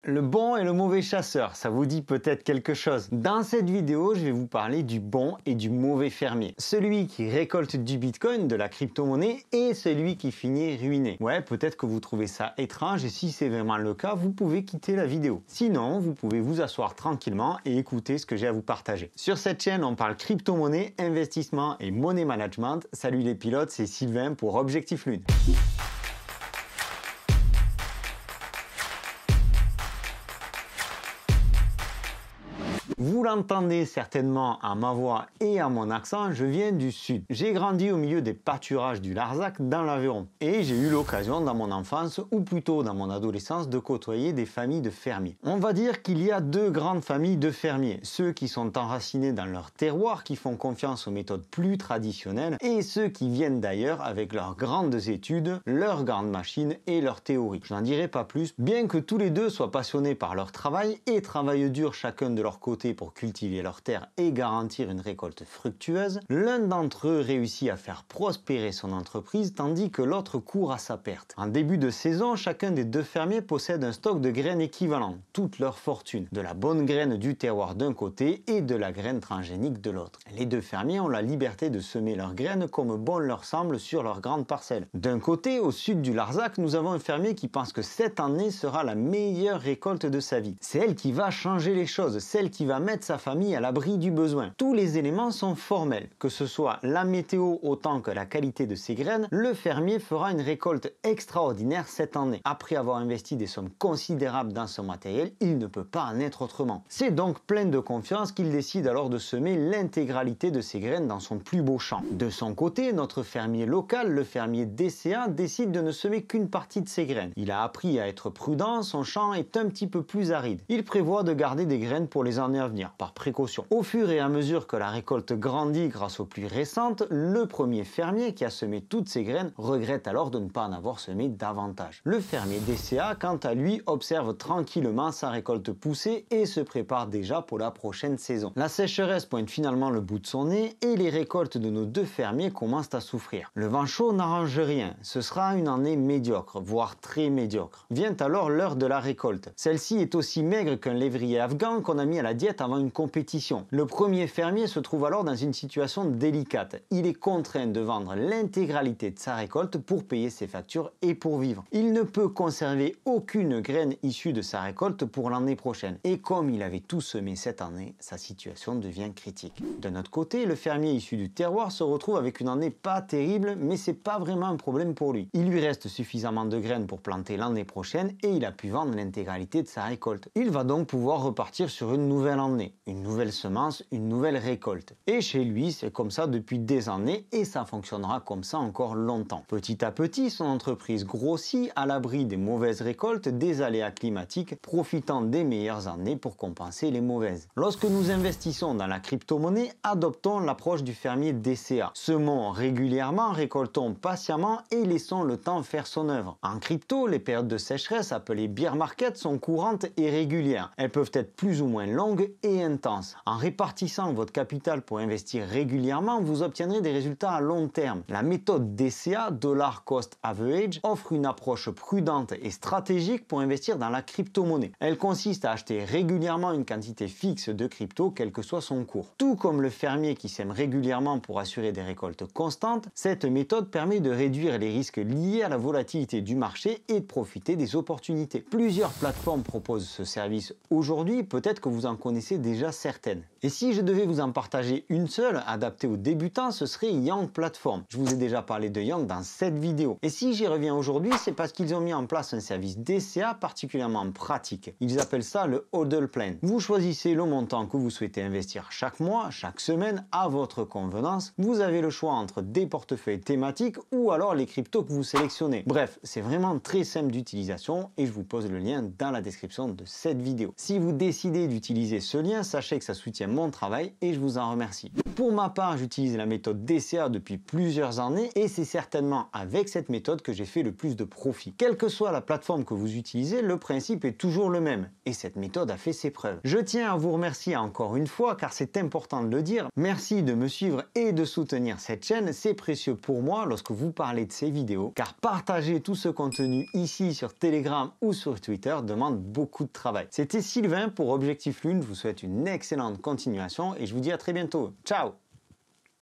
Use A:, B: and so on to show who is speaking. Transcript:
A: Le bon et le mauvais chasseur, ça vous dit peut-être quelque chose. Dans cette vidéo, je vais vous parler du bon et du mauvais fermier. Celui qui récolte du Bitcoin, de la crypto-monnaie, et celui qui finit ruiné. Ouais, peut-être que vous trouvez ça étrange et si c'est vraiment le cas, vous pouvez quitter la vidéo. Sinon, vous pouvez vous asseoir tranquillement et écouter ce que j'ai à vous partager. Sur cette chaîne, on parle crypto-monnaie, investissement et money management. Salut les pilotes, c'est Sylvain pour Objectif Lune. Vous l'entendez certainement à ma voix et à mon accent, je viens du sud. J'ai grandi au milieu des pâturages du Larzac dans l'Aveyron. Et j'ai eu l'occasion dans mon enfance, ou plutôt dans mon adolescence, de côtoyer des familles de fermiers. On va dire qu'il y a deux grandes familles de fermiers. Ceux qui sont enracinés dans leur terroir, qui font confiance aux méthodes plus traditionnelles, et ceux qui viennent d'ailleurs avec leurs grandes études, leurs grandes machines et leurs théories. Je n'en dirai pas plus, bien que tous les deux soient passionnés par leur travail et travaillent dur chacun de leur côté pour cultiver leurs terres et garantir une récolte fructueuse, l'un d'entre eux réussit à faire prospérer son entreprise tandis que l'autre court à sa perte. En début de saison, chacun des deux fermiers possède un stock de graines équivalent, toute leur fortune, de la bonne graine du terroir d'un côté et de la graine transgénique de l'autre. Les deux fermiers ont la liberté de semer leurs graines comme bon leur semble sur leur grande parcelle. D'un côté, au sud du Larzac, nous avons un fermier qui pense que cette année sera la meilleure récolte de sa vie. C'est elle qui va changer les choses, celle qui va mettre sa famille à l'abri du besoin. Tous les éléments sont formels, que ce soit la météo autant que la qualité de ses graines, le fermier fera une récolte extraordinaire cette année. Après avoir investi des sommes considérables dans son matériel, il ne peut pas en être autrement. C'est donc plein de confiance qu'il décide alors de semer l'intégralité de ses graines dans son plus beau champ. De son côté, notre fermier local, le fermier DCA, décide de ne semer qu'une partie de ses graines. Il a appris à être prudent, son champ est un petit peu plus aride. Il prévoit de garder des graines pour les années à venir, par précaution. Au fur et à mesure que la récolte grandit grâce aux pluies récentes, le premier fermier qui a semé toutes ses graines regrette alors de ne pas en avoir semé davantage. Le fermier DCA, quant à lui, observe tranquillement sa récolte pousser et se prépare déjà pour la prochaine saison. La sécheresse pointe finalement le bout de son nez et les récoltes de nos deux fermiers commencent à souffrir. Le vent chaud n'arrange rien, ce sera une année médiocre, voire très médiocre. Vient alors l'heure de la récolte. Celle-ci est aussi maigre qu'un lévrier afghan qu'on a mis à la diète avant une compétition. Le premier fermier se trouve alors dans une situation délicate. Il est contraint de vendre l'intégralité de sa récolte pour payer ses factures et pour vivre. Il ne peut conserver aucune graine issue de sa récolte pour l'année prochaine. Et comme il avait tout semé cette année, sa situation devient critique. D'un autre côté, le fermier issu du terroir se retrouve avec une année pas terrible, mais c'est pas vraiment un problème pour lui. Il lui reste suffisamment de graines pour planter l'année prochaine et il a pu vendre l'intégralité de sa récolte. Il va donc pouvoir repartir sur une nouvelle année. Une nouvelle semence, une nouvelle récolte. Et chez lui, c'est comme ça depuis des années et ça fonctionnera comme ça encore longtemps. Petit à petit, son entreprise grossit à l'abri des mauvaises récoltes, des aléas climatiques, profitant des meilleures années pour compenser les mauvaises. Lorsque nous investissons dans la crypto-monnaie, adoptons l'approche du fermier DCA. Semons régulièrement, récoltons patiemment et laissons le temps faire son œuvre. En crypto, les périodes de sécheresse appelées bear market sont courantes et régulières. Elles peuvent être plus ou moins longues et intense. En répartissant votre capital pour investir régulièrement, vous obtiendrez des résultats à long terme. La méthode DCA, Dollar Cost Average, offre une approche prudente et stratégique pour investir dans la crypto-monnaie. Elle consiste à acheter régulièrement une quantité fixe de crypto, quel que soit son cours. Tout comme le fermier qui sème régulièrement pour assurer des récoltes constantes, cette méthode permet de réduire les risques liés à la volatilité du marché et de profiter des opportunités. Plusieurs plateformes proposent ce service aujourd'hui, peut-être que vous en connaissez déjà certaines. Et si je devais vous en partager une seule, adaptée aux débutants, ce serait Yang Platform. Je vous ai déjà parlé de Yang dans cette vidéo. Et si j'y reviens aujourd'hui, c'est parce qu'ils ont mis en place un service DCA particulièrement pratique. Ils appellent ça le Hodl Plan. Vous choisissez le montant que vous souhaitez investir chaque mois, chaque semaine, à votre convenance. Vous avez le choix entre des portefeuilles thématiques ou alors les cryptos que vous sélectionnez. Bref, c'est vraiment très simple d'utilisation et je vous pose le lien dans la description de cette vidéo. Si vous décidez d'utiliser ce lien, sachez que ça soutient mon travail et je vous en remercie. Pour ma part, j'utilise la méthode DCA depuis plusieurs années et c'est certainement avec cette méthode que j'ai fait le plus de profit. Quelle que soit la plateforme que vous utilisez, le principe est toujours le même et cette méthode a fait ses preuves. Je tiens à vous remercier encore une fois car c'est important de le dire. Merci de me suivre et de soutenir cette chaîne, c'est précieux pour moi lorsque vous parlez de ces vidéos car partager tout ce contenu ici sur Telegram ou sur Twitter demande beaucoup de travail. C'était Sylvain pour Objectif Lune, je vous souhaite une excellente continuation et je vous dis à très bientôt. Ciao!